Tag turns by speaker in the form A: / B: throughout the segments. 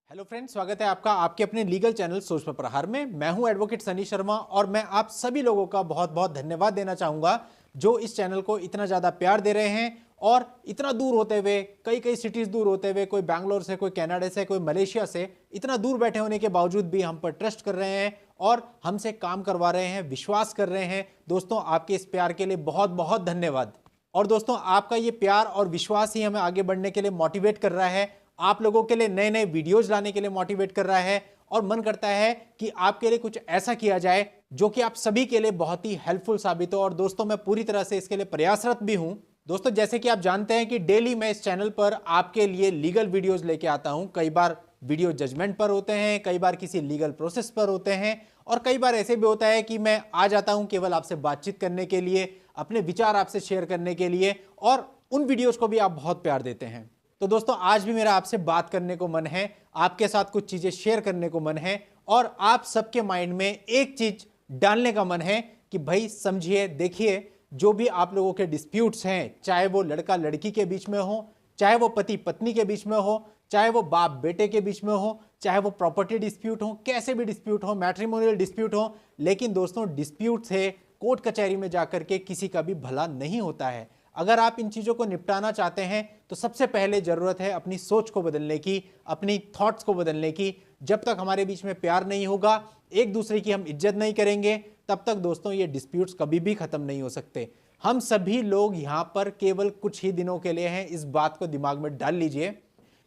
A: Hello friends, स्वागत है आपका आपके अपने लीगल चैनल सोच पर प्रहार में। मैं हूं एडवोकेट सनी शर्मा और मैं आप सभी लोगों का बहुत बहुत धन्यवाद देना चाहूंगा जो इस चैनल को इतना ज़्यादा प्यार दे रहे हैं और इतना दूर होते हुए, कई कई सिटीज़ दूर होते हुए, कोई बैंगलोर से, कोई कनाडा से, कोई मलेशिया से, इतना दूर बैठे होने के बावजूद भी हम पर ट्रस्ट कर रहे हैं और हमसे काम करवा रहे हैं, विश्वास कर रहे हैं। दोस्तों, आपके इस प्यार के लिए बहुत बहुत धन्यवाद। और दोस्तों, आपका ये प्यार और विश्वास ही हमें आगे बढ़ने के लिए मोटिवेट कर रहा है, आप लोगों के लिए नए नए वीडियोज लाने के लिए मोटिवेट कर रहा है और मन करता है कि आपके लिए कुछ ऐसा किया जाए जो कि आप सभी के लिए बहुत ही हेल्पफुल साबित हो। और दोस्तों, मैं पूरी तरह से इसके लिए प्रयासरत भी हूं। दोस्तों, जैसे कि आप जानते हैं कि डेली मैं इस चैनल पर आपके लिए लीगल वीडियोज लेके आता हूं। कई बार वीडियो जजमेंट पर होते हैं, कई बार किसी लीगल प्रोसेस पर होते हैं और कई बार ऐसे भी होता है कि मैं आ जाता हूं केवल आपसे बातचीत करने के लिए, अपने विचार आपसे शेयर करने के लिए, और उन वीडियोज को भी आप बहुत प्यार देते हैं। तो दोस्तों, आज भी मेरा आपसे बात करने को मन है, आपके साथ कुछ चीजें शेयर करने को मन है और आप सबके माइंड में एक चीज डालने का मन है कि भाई समझिए, देखिए, जो भी आप लोगों के डिस्प्यूट्स हैं, चाहे वो लड़का लड़की के बीच में हो, चाहे वो पति पत्नी के बीच में हो, चाहे वो बाप बेटे के बीच में हो, चाहे वो प्रॉपर्टी डिस्प्यूट हो, कैसे भी डिस्प्यूट हो, मैट्रिमोनियल डिस्प्यूट हो, लेकिन दोस्तों, डिस्प्यूट से कोर्ट कचहरी में जाकर के किसी का भी भला नहीं होता है। अगर आप इन चीज़ों को निपटाना चाहते हैं तो सबसे पहले ज़रूरत है अपनी सोच को बदलने की, अपनी थॉट्स को बदलने की। जब तक हमारे बीच में प्यार नहीं होगा, एक दूसरे की हम इज्जत नहीं करेंगे, तब तक दोस्तों ये डिस्प्यूट्स कभी भी ख़त्म नहीं हो सकते। हम सभी लोग यहाँ पर केवल कुछ ही दिनों के लिए हैं, इस बात को दिमाग में डाल लीजिए।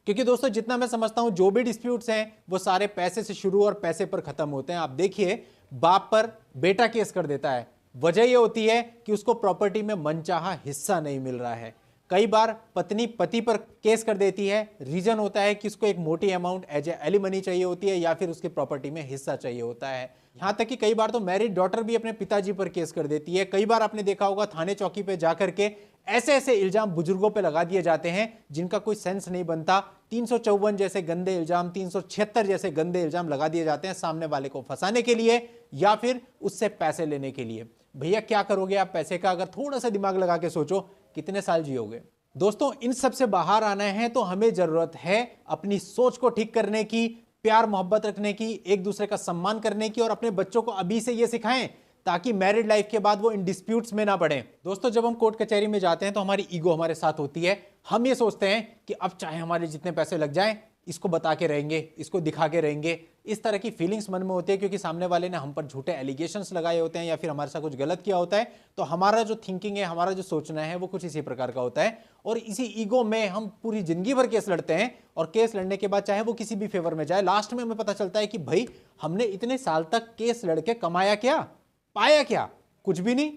A: क्योंकि दोस्तों, जितना मैं समझता हूँ, जो भी डिस्प्यूट्स हैं वो सारे पैसे से शुरू और पैसे पर ख़त्म होते हैं। आप देखिए, बाप पर बेटा केस कर देता है, वजह यह होती है कि उसको प्रॉपर्टी में मनचाहा हिस्सा नहीं मिल रहा है। कई बार पत्नी पति पर केस कर देती है, रीजन होता है कि उसको एक मोटी अमाउंट एज ए एलिमनी चाहिए होती है या फिर उसकी प्रॉपर्टी में हिस्सा चाहिए होता है। यहां तक कि कई बार तो मैरिड डॉटर भी अपने पिताजी पर केस कर देती है। कई बार आपने देखा होगा, थाने चौकी पे जाकर के ऐसे ऐसे इल्जाम बुजुर्गों पे लगा दिए जाते हैं जिनका कोई सेंस नहीं बनता। 354 जैसे गंदे इल्जाम, 376 जैसे गंदे इल्जाम लगा दिए जाते हैं सामने वाले को फंसाने के लिए या फिर उससे पैसे लेने के लिए। भैया, क्या करोगे आप पैसे का? अगर थोड़ा सा दिमाग लगा के सोचो, कितने साल जियोगे? दोस्तों, इन सब से बाहर आना है तो हमें जरूरत है अपनी सोच को ठीक करने की, प्यार मोहब्बत रखने की, एक दूसरे का सम्मान करने की, और अपने बच्चों को अभी से ये सिखाएं ताकि मैरिड लाइफ के बाद वो इन डिस्प्यूट्स में ना पड़े। दोस्तों, जब हम कोर्ट कचहरी में जाते हैं तो हमारी ईगो हमारे साथ होती है। हम ये सोचते हैं कि अब चाहे हमारे जितने पैसे लग जाएं, इसको बता के रहेंगे, इसको दिखा के रहेंगे। इस तरह की फीलिंग्स मन में होती है क्योंकि सामने वाले ने हम पर झूठे एलिगेशंस लगाए होते हैं या फिर हमारे साथ कुछ गलत किया होता है। तो हमारा जो थिंकिंग है, हमारा जो सोचना है, वो कुछ इसी प्रकार का होता है और इसी ईगो में हम पूरी जिंदगी भर केस लड़ते हैं। और केस लड़ने के बाद चाहे वो किसी भी फेवर में जाए, लास्ट में हमें पता चलता है कि भाई, हमने इतने साल तक केस लड़के कमाया क्या, पाया क्या? कुछ भी नहीं।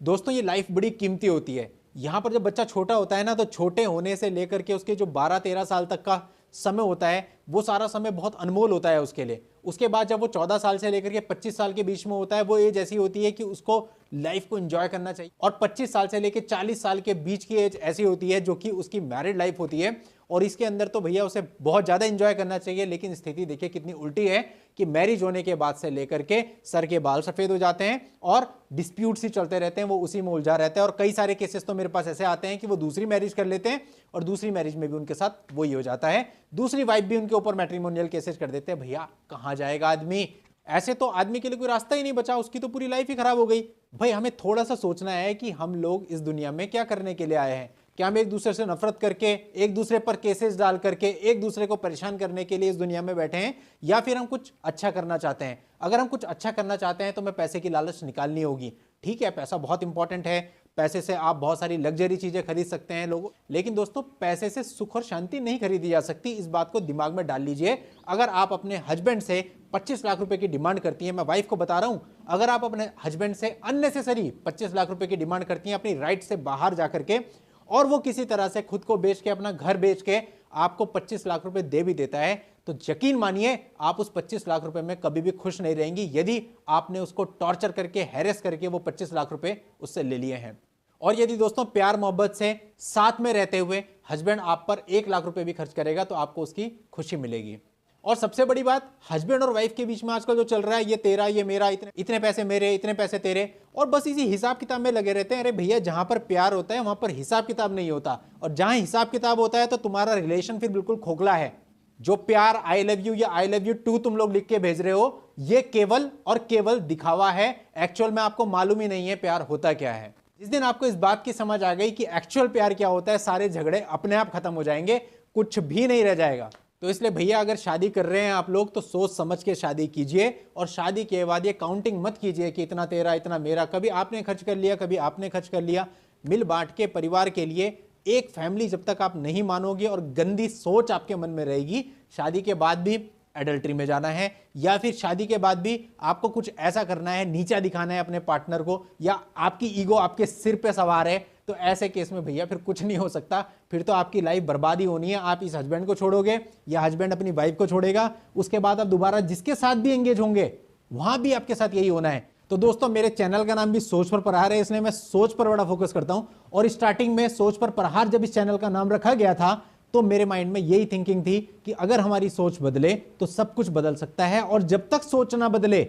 A: दोस्तों, ये लाइफ बड़ी कीमती होती है। यहां पर जब बच्चा छोटा होता है ना, तो छोटे होने से लेकर के उसके जो 12-13 साल तक का समय होता है, वो सारा समय बहुत अनमोल होता है उसके लिए। उसके बाद जब वो 14 साल से लेकर के 25 साल के बीच में होता है, वो एज ऐसी होती है कि उसको लाइफ को एंजॉय करना चाहिए। और 25 साल से लेकर 40 साल के बीच की एज ऐसी होती है जो कि उसकी मैरिड लाइफ होती है और इसके अंदर तो भैया उसे बहुत ज्यादा एंजॉय करना चाहिए। लेकिन स्थिति देखिए कितनी उल्टी है कि मैरिज होने के बाद से लेकर के सर के बाल सफेद हो जाते हैं और डिस्प्यूट्स ही चलते रहते हैं, वो उसी में उलझा रहता है। और कई सारे केसेस तो मेरे पास ऐसे आते हैं कि वो दूसरी मैरिज कर लेते हैं और दूसरी मैरिज में भी उनके साथ वही हो जाता है, दूसरी वाइफ भी उनके ऊपर मैट्रिमोनियल केसेस कर देते हैं। भैया, कहां जाएगा आदमी? ऐसे तो आदमी के लिए कोई रास्ता ही नहीं बचा, उसकी तो पूरी लाइफ ही खराब हो गई। भाई, हमें थोड़ा सा सोचना है कि हम लोग इस दुनिया में क्या करने के लिए आए हैं। क्या हम एक दूसरे से नफरत करके, एक दूसरे पर केसेस डाल करके, एक दूसरे को परेशान करने के लिए इस दुनिया में बैठे हैं, या फिर हम कुछ अच्छा करना चाहते हैं? अगर हम कुछ अच्छा करना चाहते हैं तो हमें पैसे की लालच निकालनी होगी। ठीक है, पैसा बहुत इंपॉर्टेंट है, पैसे से आप बहुत सारी लग्जरी चीजें खरीद सकते हैं लोगों, लेकिन दोस्तों, पैसे से सुख और शांति नहीं खरीदी जा सकती। इस बात को दिमाग में डाल लीजिए। अगर आप अपने हस्बैंड से 25 लाख रुपए की डिमांड करती हैं, मैं वाइफ को बता रहा हूं, अगर आप अपने हस्बैंड से अननेसेसरी 25 लाख रुपए की डिमांड करती हैं अपनी राइट से बाहर जाकर के, और वो किसी तरह से खुद को बेच के, अपना घर बेच के आपको 25 लाख रुपए दे भी देता है, तो यकीन मानिए आप उस 25 लाख रुपए में कभी भी खुश नहीं रहेंगी यदि आपने उसको टॉर्चर करके, हैरेस करके वो 25 लाख रुपए उससे ले लिए हैं। और यदि दोस्तों, प्यार मोहब्बत से साथ में रहते हुए हस्बैंड आप पर 1 लाख रुपए भी खर्च करेगा तो आपको उसकी खुशी मिलेगी। और सबसे बड़ी बात, हस्बैंड और वाइफ के बीच में आजकल जो चल रहा है, ये तेरा, ये मेरा, इतने पैसे मेरे, इतने पैसे तेरे, और बस इसी हिसाब किताब में लगे रहते हैं। अरे भैया, जहां पर प्यार होता है वहां पर हिसाब किताब नहीं होता, और जहां हिसाब किताब होता है तो तुम्हारा रिलेशन फिर बिल्कुल खोखला है। जो प्यार आई लव यू या आई लव यू टू तुम लोग लिख के भेज रहे हो, ये केवल और केवल दिखावा है। एक्चुअल में आपको मालूम ही नहीं है प्यार होता क्या है। जिस दिन आपको इस बात की समझ आ गई कि एक्चुअल प्यार क्या होता है, सारे झगड़े अपने आप खत्म हो जाएंगे, कुछ भी नहीं रह जाएगा। तो इसलिए भैया अगर शादी कर रहे हैं आप लोग तो सोच समझ के शादी कीजिए, और शादी के बाद ये काउंटिंग मत कीजिए कि इतना तेरा इतना मेरा, कभी आपने खर्च कर लिया कभी आपने खर्च कर लिया। मिल बांट के परिवार के लिए एक फैमिली जब तक आप नहीं मानोगे और गंदी सोच आपके मन में रहेगी, शादी के बाद भी एडल्ट्री में जाना है या फिर शादी के बाद भी आपको कुछ ऐसा करना है, नीचा दिखाना है अपने पार्टनर को, या आपकी ईगो आपके सिर पे सवार है, तो ऐसे केस में भैया फिर कुछ नहीं हो सकता। फिर तो आपकी लाइफ बर्बादी होनी है। आप इस हस्बैंड को छोड़ोगे या हस्बैंड अपनी वाइफ को छोड़ेगा, उसके बाद आप दोबारा जिसके साथ भी एंगेज होंगे वहां भी आपके साथ यही होना है। तो दोस्तों मेरे चैनल का नाम भी सोच पर प्रहार है, इसलिए मैं सोच पर बड़ा फोकस करता हूं। और स्टार्टिंग में सोच पर प्रहार जब इस चैनल का नाम रखा गया था तो मेरे माइंड में यही थिंकिंग थी कि अगर हमारी सोच बदले तो सब कुछ बदल सकता है, और जब तक सोच ना बदले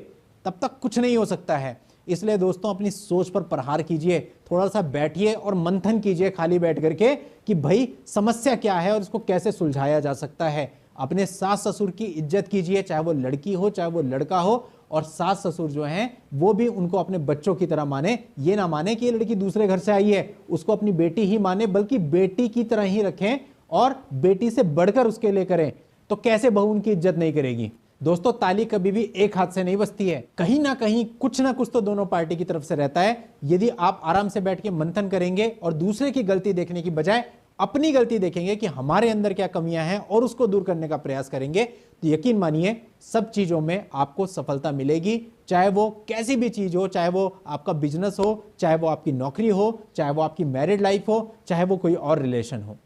A: तब तक कुछ नहीं हो सकता है। इसलिए दोस्तों अपनी सोच पर प्रहार कीजिए, थोड़ा सा बैठिए और मंथन कीजिए खाली बैठ करके कि भाई समस्या क्या है और इसको कैसे सुलझाया जा सकता है। अपने सास ससुर की इज्जत कीजिए, चाहे वो लड़की हो चाहे वो लड़का हो, और सास ससुर जो हैं वो भी उनको अपने बच्चों की तरह माने। ये ना माने कि ये लड़की दूसरे घर से आई है, उसको अपनी बेटी ही माने, बल्कि बेटी की तरह ही रखें और बेटी से बढ़कर उसके लिए करें। तो कैसे बहू उनकी इज्जत नहीं करेगी? दोस्तों ताली कभी भी एक हाथ से नहीं बजती है, कहीं ना कहीं कुछ ना कुछ तो दोनों पार्टी की तरफ से रहता है। यदि आप आराम से बैठ के मंथन करेंगे और दूसरे की गलती देखने की बजाय अपनी गलती देखेंगे कि हमारे अंदर क्या कमियां हैं और उसको दूर करने का प्रयास करेंगे, तो यकीन मानिए सब चीजों में आपको सफलता मिलेगी। चाहे वो कैसी भी चीज हो, चाहे वो आपका बिजनेस हो, चाहे वो आपकी नौकरी हो, चाहे वो आपकी मैरिड लाइफ हो, चाहे वो कोई और रिलेशन हो।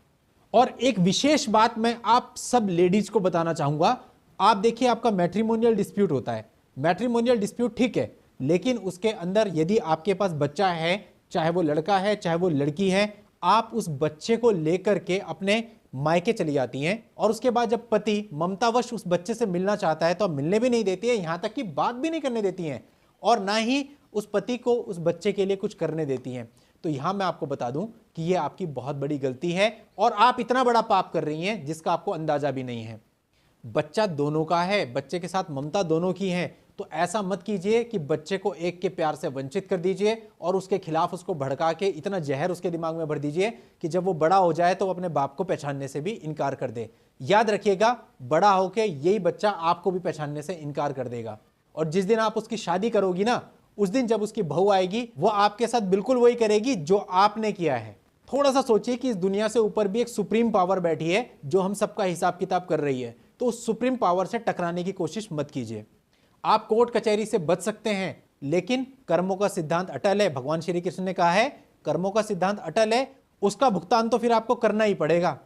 A: और एक विशेष बात मैं आप सब लेडीज को बताना चाहूंगा। आप देखिए आपका मैट्रिमोनियल डिस्प्यूट होता है, मैट्रिमोनियल डिस्प्यूट ठीक है, लेकिन उसके अंदर यदि आपके पास बच्चा है, चाहे वो लड़का है चाहे वो लड़की है, आप उस बच्चे को लेकर के अपने मायके चली जाती हैं, और उसके बाद जब पति ममतावश उस बच्चे से मिलना चाहता है तो आप मिलने भी नहीं देती है, यहां तक कि बात भी नहीं करने देती हैं, और ना ही उस पति को उस बच्चे के लिए कुछ करने देती हैं। तो यहां मैं आपको बता दूं कि यह आपकी बहुत बड़ी गलती है, और आप इतना बड़ा पाप कर रही हैं जिसका आपको अंदाजा भी नहीं है। बच्चा दोनों का है, बच्चे के साथ ममता दोनों की है, तो ऐसा मत कीजिए कि बच्चे को एक के प्यार से वंचित कर दीजिए और उसके खिलाफ उसको भड़का के इतना जहर उसके दिमाग में भर दीजिए कि जब वो बड़ा हो जाए तो वो अपने बाप को पहचानने से भी इनकार कर दे। याद रखिएगा, बड़ा होके यही बच्चा आपको भी पहचानने से इनकार कर देगा, और जिस दिन आप उसकी शादी करोगी ना, उस दिन जब उसकी बहू आएगी वो आपके साथ बिल्कुल वही करेगी जो आपने किया है। थोड़ा सा सोचिए कि इस दुनिया से ऊपर भी एक सुप्रीम पावर बैठी है जो हम सबका हिसाब किताब कर रही है, तो उस सुप्रीम पावर से टकराने की कोशिश मत कीजिए। आप कोर्ट कचहरी से बच सकते हैं, लेकिन कर्मों का सिद्धांत अटल है। भगवान श्री कृष्ण ने कहा है कर्मों का सिद्धांत अटल है, उसका भुगतान तो फिर आपको करना ही पड़ेगा।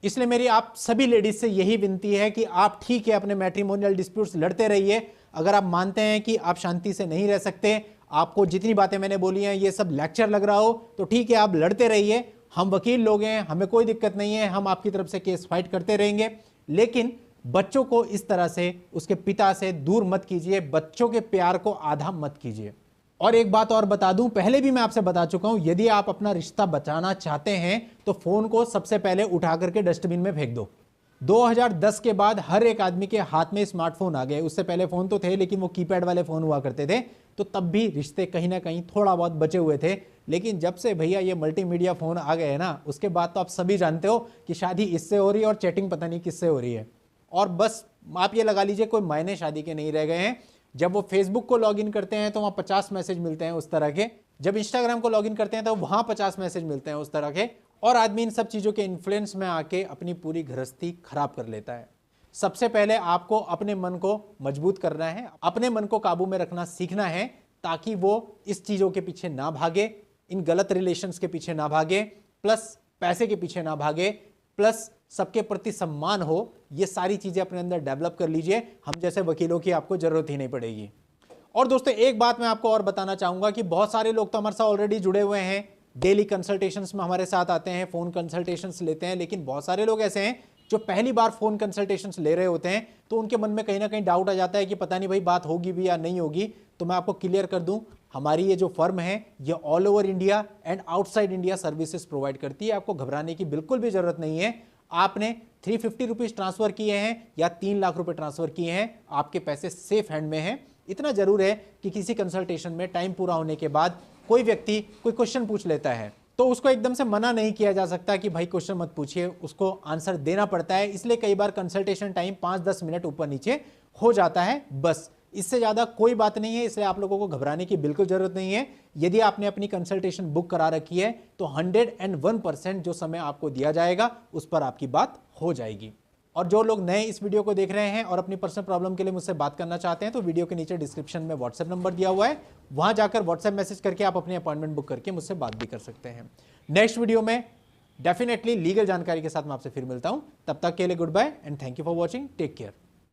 A: इसलिए मेरी आप सभी लेडीज से यही विनती है कि आप ठीक है अपने मैट्रिमोनियल डिस्प्यूट्स लड़ते रहिए। अगर आप मानते हैं कि आप शांति से नहीं रह सकते, आपको जितनी बातें मैंने बोली हैं ये सब लेक्चर लग रहा हो, तो ठीक है आप लड़ते रहिए। हम वकील लोग हैं, हमें कोई दिक्कत नहीं है, हम आपकी तरफ से केस फाइट करते रहेंगे, लेकिन बच्चों को इस तरह से उसके पिता से दूर मत कीजिए, बच्चों के प्यार को आधा मत कीजिए। और एक बात और बता दूं, पहले भी मैं आपसे बता चुका हूं, यदि आप अपना रिश्ता बचाना चाहते हैं तो फोन को सबसे पहले उठा करके डस्टबिन में फेंक दो। 2010 के बाद हर एक आदमी के हाथ में स्मार्टफोन आ गए। उससे पहले फोन तो थे लेकिन वो कीपैड वाले फोन हुआ करते थे, तो तब भी रिश्ते कहीं ना कहीं थोड़ा बहुत बचे हुए थे। लेकिन जब से भैया ये मल्टीमीडिया फोन आ गए हैं ना, उसके बाद तो आप सभी जानते हो कि शादी इससे हो रही है और चैटिंग पता नहीं किससे हो रही है। और बस आप ये लगा लीजिए कोई मायने शादी के नहीं रह गए हैं। जब वो फेसबुक को लॉगिन करते हैं तो वहां 50 मैसेज मिलते हैं उस तरह के, जब इंस्टाग्राम को लॉगिन करते हैं तो वहां 50 मैसेज मिलते हैं उस तरह के, और आदमी इन सब चीजों के इन्फ्लुएंस में आके अपनी पूरी गृहस्थी खराब कर लेता है। सबसे पहले आपको अपने मन को मजबूत करना है, अपने मन को काबू में रखना सीखना है, ताकि वो इस चीजों के पीछे ना भागे, इन गलत रिलेशंस के पीछे ना भागे, प्लस पैसे के पीछे ना भागे, प्लस सबके प्रति सम्मान हो। ये सारी चीजें अपने अंदर डेवलप कर लीजिए, हम जैसे वकीलों की आपको जरूरत ही नहीं पड़ेगी। और दोस्तों एक बात मैं आपको और बताना चाहूंगा कि बहुत सारे लोग तो हमारे साथ ऑलरेडी जुड़े हुए हैं, डेली कंसल्टेशंस में हमारे साथ आते हैं, फोन कंसल्टेशंस लेते हैं, लेकिन बहुत सारे लोग ऐसे हैं जो पहली बार फोन कंसल्टेशंस ले रहे होते हैं, तो उनके मन में कहीं ना कहीं डाउट आ जाता है कि पता नहीं भाई बात होगी भी या नहीं होगी। तो मैं आपको क्लियर कर दूं, हमारी ये जो फर्म है ये all over India and outside India services provide करती है। आपको घबराने की बिल्कुल भी जरूरत नहीं है। आपने 350 रुपीज ट्रांसफर किए हैं या 3 लाख रुपए ट्रांसफर किए हैं, आपके पैसे सेफ हैंड में हैं। इतना जरूर है कि किसी कंसल्टेशन में टाइम पूरा होने के बाद कोई व्यक्ति कोई क्वेश्चन पूछ लेता है तो उसको एकदम से मना नहीं किया जा सकता कि भाई क्वेश्चन मत पूछिए, उसको आंसर देना पड़ता है। इसलिए कई बार कंसल्टेशन टाइम 5-10 मिनट ऊपर नीचे हो जाता है, बस इससे ज्यादा कोई बात नहीं है। इसलिए आप लोगों को घबराने की बिल्कुल जरूरत नहीं है। यदि आपने अपनी कंसल्टेशन बुक करा रखी है तो 101% जो समय आपको दिया जाएगा उस पर आपकी बात हो जाएगी। और जो लोग नए इस वीडियो को देख रहे हैं और अपनी पर्सनल प्रॉब्लम के लिए मुझसे बात करना चाहते हैं तो वीडियो के नीचे डिस्क्रिप्शन में व्हाट्सएप नंबर दिया हुआ है, वहां जाकर व्हाट्सएप मैसेज करके आप अपनी अपॉइंटमेंट बुक करके मुझसे बात भी कर सकते हैं। नेक्स्ट वीडियो में डेफिनेटली लीगल जानकारी के साथ मैं आपसे फिर मिलता हूं। तब तक के लिए goodbye and thank you for watching. Take care.